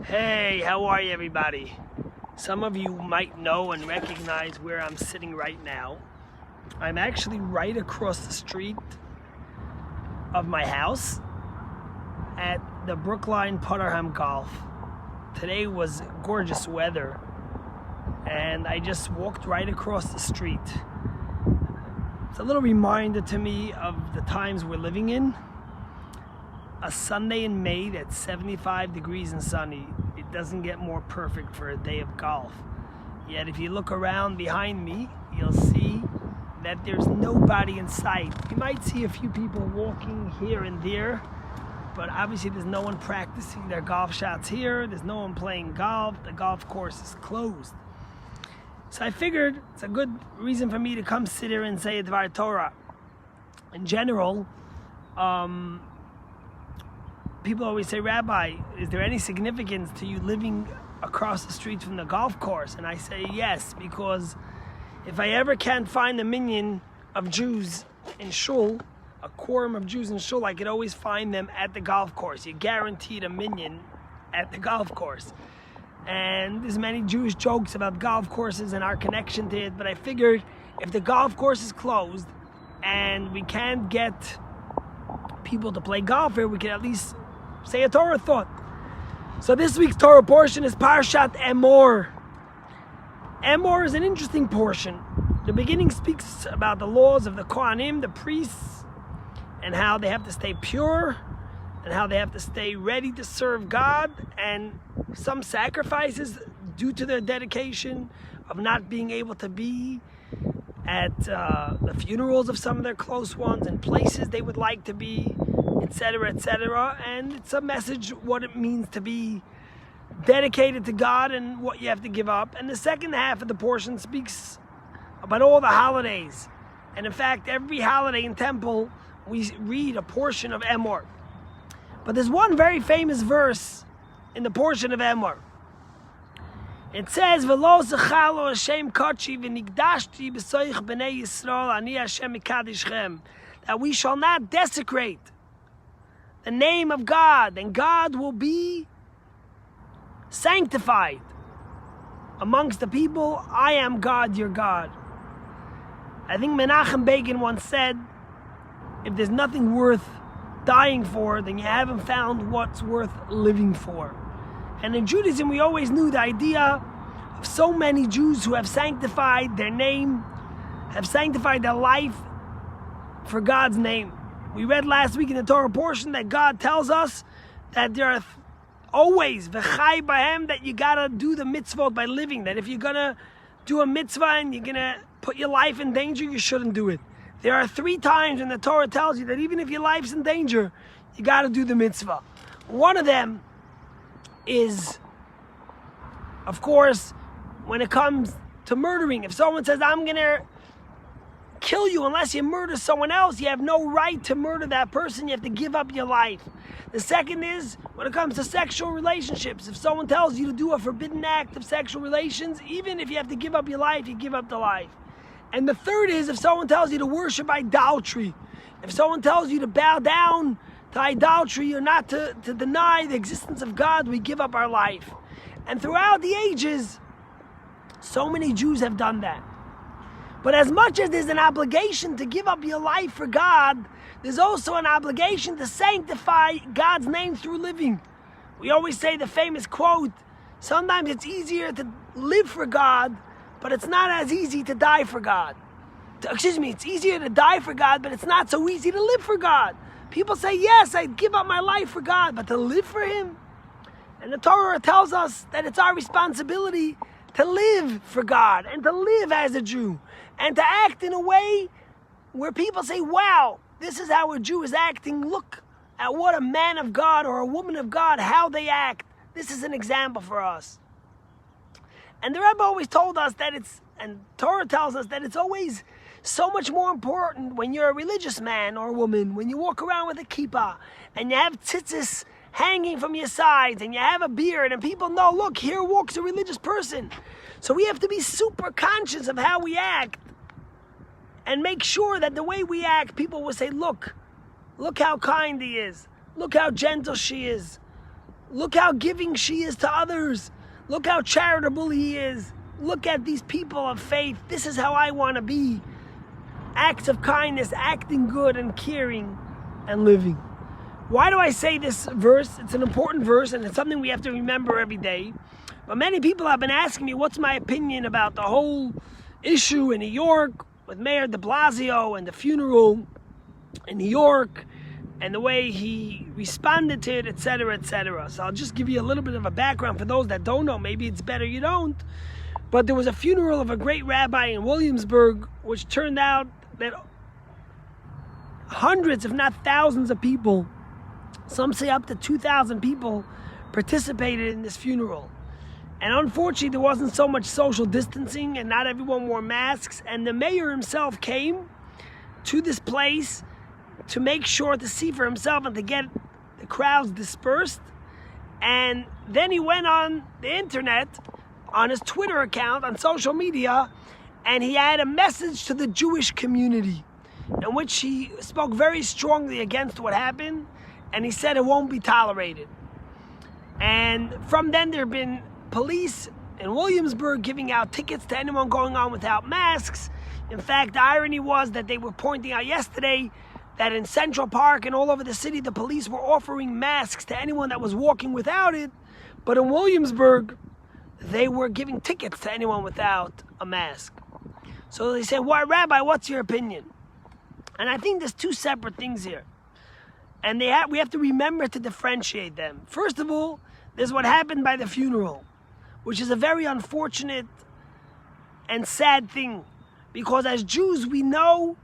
Hey, how are you, everybody? Some of you might know and recognize where I'm sitting right now. I'm actually right across the street of my house at the Brookline Putterham Golf. Today was gorgeous weather, and I just walked right across the street. It's a little reminder to me of the times we're living in. A Sunday in May that's 75 degrees and sunny. It doesn't get more perfect for a day of golf. Yet if you look around behind me, you'll see that there's nobody in sight. You might see a few people walking here and there, but obviously there's no one practicing their golf shots here. There's no one playing golf. The golf course is closed. So I figured it's a good reason for me to come sit here and say a Dvar Torah. In general, people always say, Rabbi, is there any significance to you living across the street from the golf course? And I say yes, because if I ever can't find a minyan of Jews in shul, a quorum of Jews in shul, I could always find them at the golf course. You're guaranteed a minyan at the golf course. And there's many Jewish jokes about golf courses and our connection to it, but I figured if the golf course is closed and we can't get people to play golf here, we can at least say a Torah thought. So this week's Torah portion is Parshat Emor. Emor is an interesting portion. The beginning speaks about the laws of the Kohanim, the priests, and how they have to stay pure, and how they have to stay ready to serve God, and some sacrifices due to their dedication of not being able to be at the funerals of some of their close ones and places they would like to be, etc., etc. And it's a message what it means to be dedicated to God and what you have to give up. And the second half of the portion speaks about all the holidays. And in fact, every holiday in temple, we read a portion of Emor. But there's one very famous verse in the portion of Emor. It says, "V'lo zechalo Hashem kachi v'nigdashti b'soich b'nei Yisrael ani Hashem mikadishchem," that we shall not desecrate the name of God, and God will be sanctified amongst the people. I am God, your God. I think Menachem Begin once said, if there's nothing worth dying for, then you haven't found what's worth living for. And in Judaism, we always knew the idea of so many Jews who have sanctified their name, have sanctified their life for God's name. We read last week in the Torah portion that God tells us that there are always v'chai b'hem, that you gotta do the mitzvot by living. That if you're gonna do a mitzvah and you're gonna put your life in danger, you shouldn't do it. There are 3 times when the Torah tells you that even if your life's in danger, you gotta do the mitzvah. One of them is, of course, when it comes to murdering. If someone says, I'm gonna kill you unless you murder someone else, you have no right to murder that person. You have to give up your life. The second is when it comes to sexual relationships. If someone tells you to do a forbidden act of sexual relations, even if you have to give up your life, you give up the life. And the third is if someone tells you to worship idolatry. If someone tells you to bow down to idolatry or not to deny the existence of God, we give up our life. And throughout the ages, so many Jews have done that. But as much as there's an obligation to give up your life for God, there's also an obligation to sanctify God's name through living. We always say the famous quote, sometimes it's easier to live for God, but it's not as easy to die for God. It's easier to die for God, but it's not so easy to live for God. People say, yes, I'd give up my life for God, but to live for Him? And the Torah tells us that it's our responsibility to live for God and to live as a Jew and to act in a way where people say, wow, this is how a Jew is acting. Look at what a man of God or a woman of God, how they act. This is an example for us. And the Rebbe always told us that and Torah tells us that it's always so much more important when you're a religious man or woman, when you walk around with a kippah and you have tzitzis hanging from your sides and you have a beard and people know, look, here walks a religious person. So we have to be super conscious of how we act and make sure that the way we act, people will say, look how kind he is. Look how gentle she is. Look how giving she is to others. Look how charitable he is. Look at these people of faith. This is how I want to be. Acts of kindness, acting good and caring and living. Why do I say this verse? It's an important verse and it's something we have to remember every day. But many people have been asking me what's my opinion about the whole issue in New York with Mayor Blasio and the funeral in New York and the way he responded to it, etc., etc. So I'll just give you a little bit of a background for those that don't know. Maybe it's better you don't. But there was a funeral of a great rabbi in Williamsburg, which turned out that hundreds, if not thousands of people, some say up to 2,000 people, participated in this funeral. And unfortunately, there wasn't so much social distancing and not everyone wore masks. And the mayor himself came to this place to make sure to see for himself and to get the crowds dispersed. And then he went on the internet, on his Twitter account, on social media, and he had a message to the Jewish community in which he spoke very strongly against what happened, and he said it won't be tolerated. And from then there have been police in Williamsburg giving out tickets to anyone going on without masks. In fact, the irony was that they were pointing out yesterday that in Central Park and all over the city, the police were offering masks to anyone that was walking without it. But in Williamsburg, they were giving tickets to anyone without a mask. So they said, "Why, Rabbi, what's your opinion?" And I think there's two separate things here. And we have to remember to differentiate them. First of all, there's what happened by the funeral, which is a very unfortunate and sad thing. Because as Jews, we know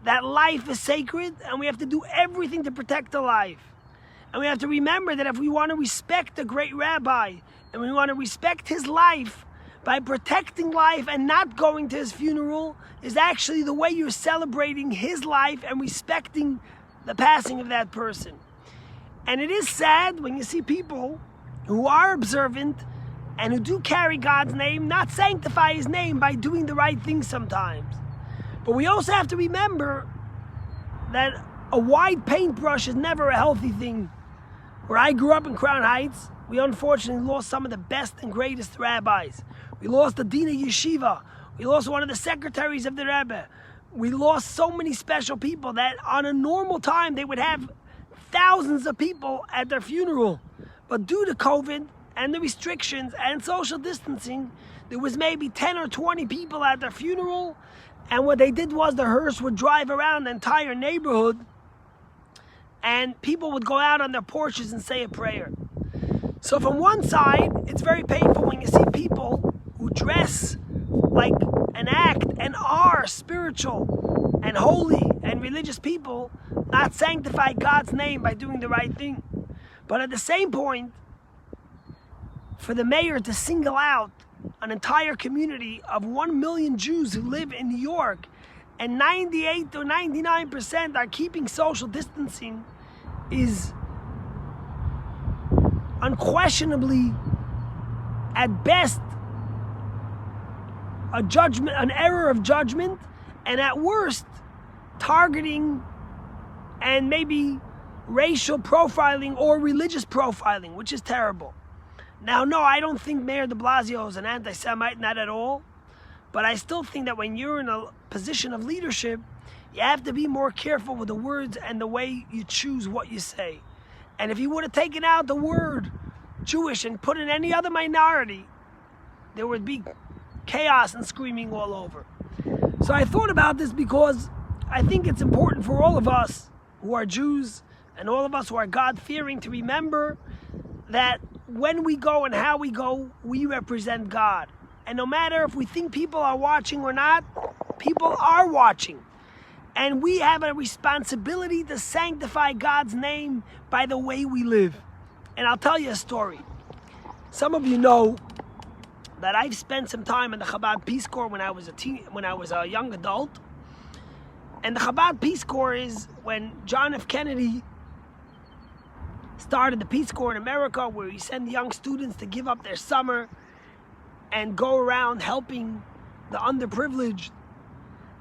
that life is sacred and we have to do everything to protect the life. And we have to remember that if we want to respect the great rabbi and we want to respect his life, by protecting life and not going to his funeral is actually the way you're celebrating his life and respecting the passing of that person. And it is sad when you see people who are observant and who do carry God's name, not sanctify his name by doing the right thing sometimes. But we also have to remember that a wide paintbrush is never a healthy thing. Where I grew up in Crown Heights, we unfortunately lost some of the best and greatest rabbis. We lost the Dean of Yeshiva. We lost one of the secretaries of the Rebbe. We lost so many special people that on a normal time they would have thousands of people at their funeral. But due to COVID and the restrictions and social distancing, there was maybe 10 or 20 people at their funeral. And what they did was the hearse would drive around the entire neighborhood and people would go out on their porches and say a prayer. So from one side, it's very painful when you see people who dress like and act and are spiritual and holy and religious people not sanctify God's name by doing the right thing. But at the same point, for the mayor to single out an entire community of 1 million Jews who live in New York and 98 to 99% are keeping social distancing is unquestionably, at best, a judgment, an error of judgment, and at worst, targeting and maybe racial profiling or religious profiling, which is terrible. Now, no, I don't think Mayor de Blasio is an anti-Semite, not at all. But I still think that when you're in a position of leadership, you have to be more careful with the words and the way you choose what you say. And if you would have taken out the word Jewish and put in any other minority, there would be chaos and screaming all over. So I thought about this because I think it's important for all of us who are Jews and all of us who are God-fearing to remember that when we go and how we go, we represent God. And no matter if we think people are watching or not, people are watching. And we have a responsibility to sanctify God's name by the way we live. And I'll tell you a story. Some of you know that I've spent some time in the Chabad Peace Corps when I was a young adult. And the Chabad Peace Corps is when John F. Kennedy started the Peace Corps in America, where he sent young students to give up their summer and go around helping the underprivileged.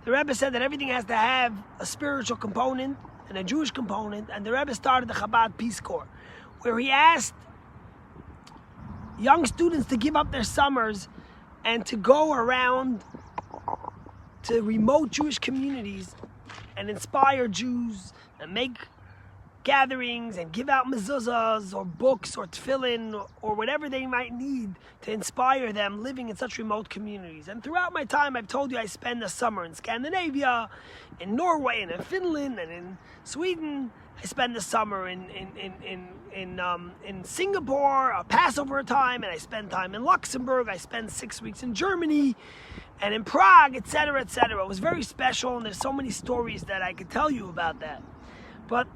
The Rebbe said that everything has to have a spiritual component and a Jewish component, and the Rebbe started the Chabad Peace Corps, where he asked young students to give up their summers and to go around to remote Jewish communities and inspire Jews and make gatherings and give out mezuzahs or books or tefillin or whatever they might need to inspire them living in such remote communities. And throughout my time, I've told you I spend the summer in Scandinavia, in Norway, and in Finland, and in Sweden. I spend the summer in Singapore, a Passover time, and I spend time in Luxembourg. I spend 6 weeks in Germany and in Prague, etc., etc. It was very special, and there's so many stories that I could tell you about that. But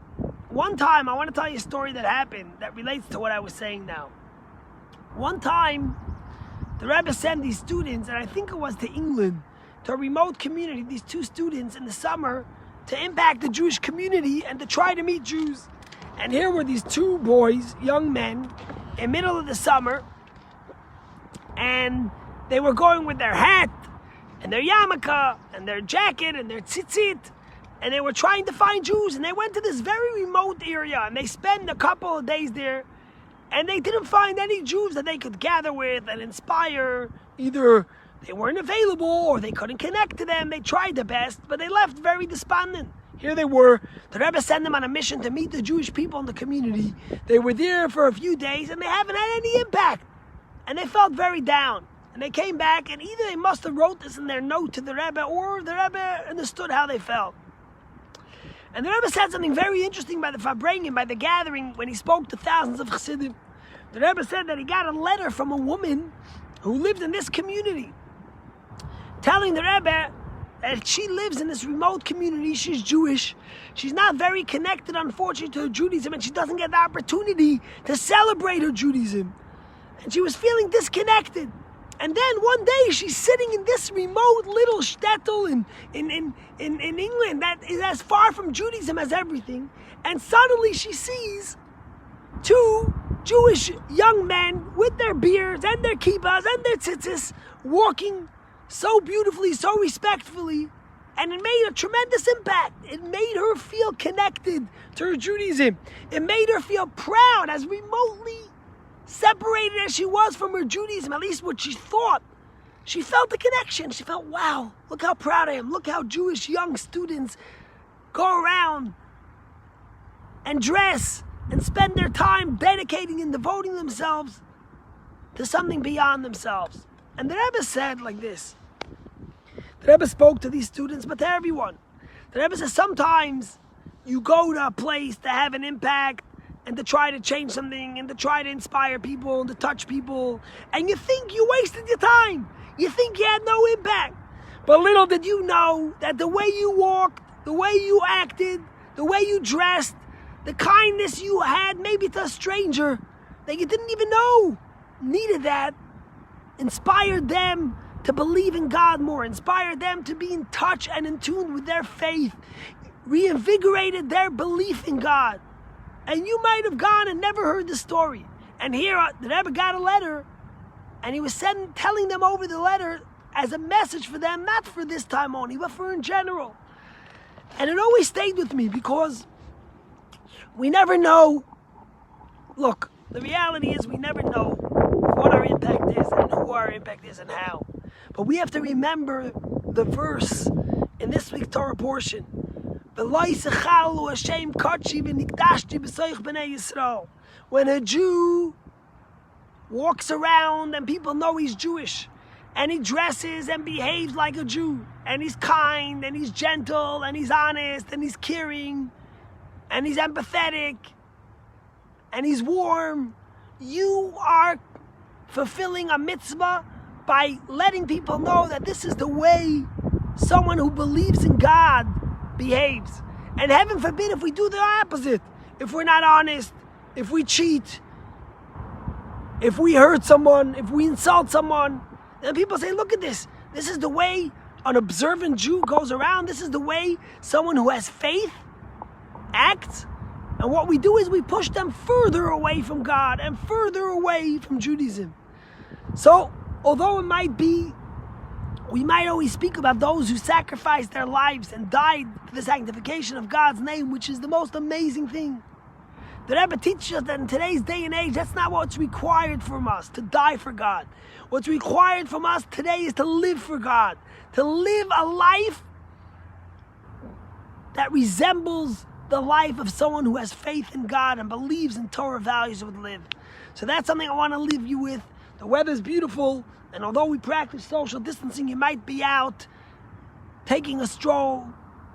one time, I want to tell you a story that happened that relates to what I was saying now. One time, the Rebbe sent these students, and I think it was to England, to a remote community, these 2 students in the summer, to impact the Jewish community and to try to meet Jews. And here were these 2 boys, young men, in the middle of the summer, and they were going with their hat, and their yarmulke, and their jacket, and their tzitzit, and they were trying to find Jews, and they went to this very remote area, and they spent a couple of days there, and they didn't find any Jews that they could gather with and inspire. Either they weren't available or they couldn't connect to them. They tried their best, but they left very despondent. Here they were. The Rebbe sent them on a mission to meet the Jewish people in the community. They were there for a few days, and they haven't had any impact. And they felt very down. And they came back, and either they must have wrote this in their note to the Rebbe, or the Rebbe understood how they felt. And the Rebbe said something very interesting by the Farbrengen, by the gathering, when he spoke to thousands of Chassidim. The Rebbe said that he got a letter from a woman who lived in this community, telling the Rebbe that she lives in this remote community. She's Jewish. She's not very connected, unfortunately, to her Judaism, and she doesn't get the opportunity to celebrate her Judaism. And she was feeling disconnected. And then one day she's sitting in this remote little shtetl in England that is as far from Judaism as everything. And suddenly she sees 2 Jewish young men with their beards and their kippahs and their tzitzis walking so beautifully, so respectfully. And it made a tremendous impact. It made her feel connected to her Judaism. It made her feel proud, as remotely separated as she was from her Judaism, at least what she thought. She felt the connection. She felt, wow, look how proud I am. Look how Jewish young students go around and dress and spend their time dedicating and devoting themselves to something beyond themselves. And the Rebbe said like this. The Rebbe spoke to these students, but to everyone. The Rebbe says sometimes you go to a place to have an impact and to try to change something and to try to inspire people and to touch people, and you think you wasted your time. You think you had no impact. But little did you know that the way you walked, the way you acted, the way you dressed, the kindness you had maybe to a stranger that you didn't even know needed that, inspired them to believe in God more, inspired them to be in touch and in tune with their faith, reinvigorated their belief in God. And you might have gone and never heard the story. And here, the Rebbe got a letter, and he was telling them over the letter as a message for them, not for this time only, but for in general. And it always stayed with me because we never know. Look, the reality is we never know what our impact is and who our impact is and how. But we have to remember the verse in this week's Torah portion. When a Jew walks around and people know he's Jewish, and he dresses and behaves like a Jew, and he's kind, and he's gentle, and he's honest, and he's caring, and he's empathetic, and he's warm, you are fulfilling a mitzvah by letting people know that this is the way someone who believes in God behaves. And heaven forbid if we do the opposite. If we're not honest, if we cheat, if we hurt someone, if we insult someone, then people say, look at this. This is the way an observant Jew goes around. This is the way someone who has faith acts. And what we do is we push them further away from God and further away from Judaism. So, although it might be, we might always speak about those who sacrificed their lives and died for the sanctification of God's name, which is the most amazing thing. The Rebbe teaches us that in today's day and age, that's not what's required from us, to die for God. What's required from us today is to live for God, to live a life that resembles the life of someone who has faith in God and believes in Torah values would live. So that's something I want to leave you with. The weather's beautiful, and although we practice social distancing, you might be out taking a stroll.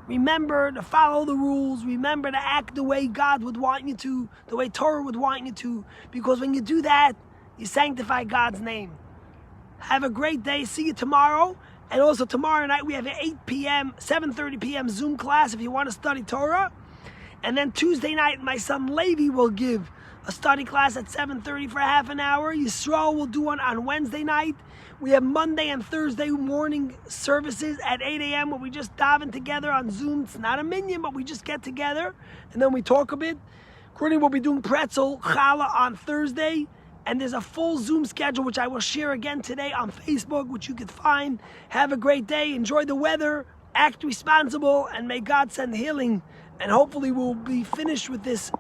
Remember to follow the rules. Remember to act the way God would want you to, the way Torah would want you to, because when you do that, you sanctify God's name. Have a great day. See you tomorrow. And also tomorrow night we have an 8 p.m., 7:30 p.m. Zoom class if you want to study Torah. And then Tuesday night, my son Levi will give a study class at 7:30 for half an hour. Yisrael will do one on Wednesday night. We have Monday and Thursday morning services at 8 a.m. where we just daven together on Zoom. It's not a minyan, but we just get together and then we talk a bit. Courtney will be doing pretzel challah on Thursday. And there's a full Zoom schedule, which I will share again today on Facebook, which you could find. Have a great day. Enjoy the weather. Act responsible. And may God send healing. And hopefully we'll be finished with this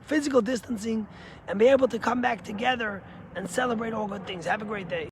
physical distancing and be able to come back together and celebrate all good things. Have a great day.